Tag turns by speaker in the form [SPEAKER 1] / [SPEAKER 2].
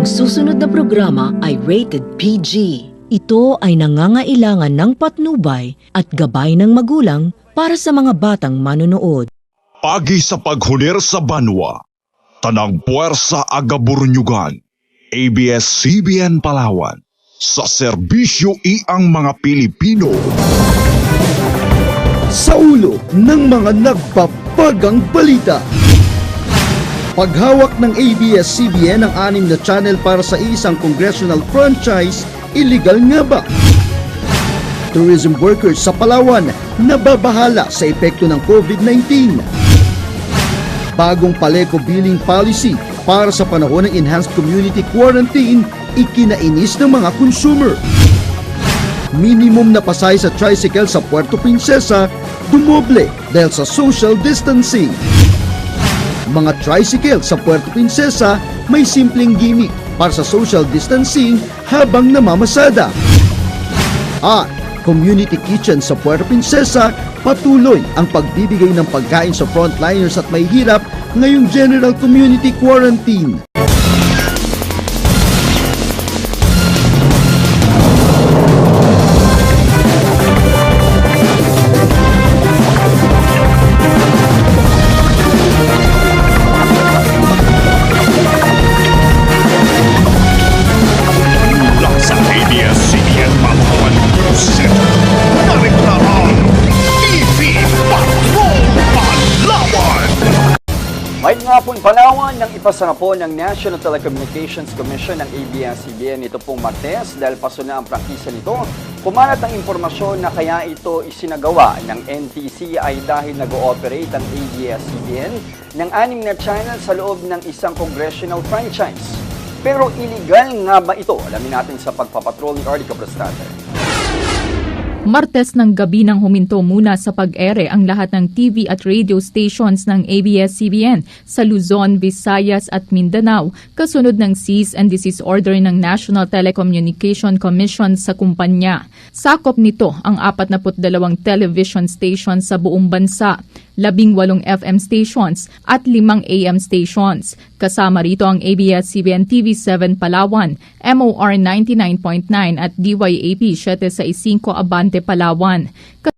[SPEAKER 1] Ang susunod na programa ay rated PG. Ito ay nangangailangan ng patnubay at gabay ng magulang para sa mga batang manonood.
[SPEAKER 2] Agi sa paghulir sa banwa, tanang puwersa agaburnyugan, ABS-CBN Palawan, sa serbisyo iang mga Pilipino.
[SPEAKER 3] Sa ulo ng mga nagpapagang balita. Paghawak ng ABS-CBN ang 6 na channel para sa isang congressional franchise, illegal nga ba? Tourism workers sa Palawan nababahala sa epekto ng COVID-19. Bagong Paleco billing policy para sa panahon ng enhanced community quarantine, ikinainis ng mga consumer. Minimum na pasay sa tricycle sa Puerto Princesa, dumoble dahil sa social distancing. Mga tricycle sa Puerto Princesa may simpleng gimmick para sa social distancing habang namamasada. At community kitchen sa Puerto Princesa, patuloy ang pagbibigay ng pagkain sa frontliners at may hirap ngayong general community quarantine.
[SPEAKER 2] Sa ABS-CBN Palawan News Center, narito na ang TV Patrol Palawan!
[SPEAKER 4] May nga pong Palawan ng ipasara po ng National Telecommunications Commission ng ABS-CBN ito pong Martes dahil paso na ang praktisa nito. Kumalat ang impormasyon na kaya ito isinagawa ng NTC ay dahil nag-ooperate ang ABS-CBN ng 6 na channel sa loob ng isang congressional franchise. Pero illegal nga ba ito? Alamin natin sa pagpapatrol ni Arlica Brastate.
[SPEAKER 5] Martes ng gabi nang huminto muna sa pag-ere ang lahat ng TV at radio stations ng ABS-CBN sa Luzon, Visayas at Mindanao kasunod ng cease and desist order ng National Telecommunication Commission sa kumpanya. Sakop nito ang 42 television stations sa buong bansa, 18 FM stations at 5 AM stations. Kasama rito ang ABS-CBN TV7 Palawan, MOR 99.9 at DYAP 765 Abante Palawan.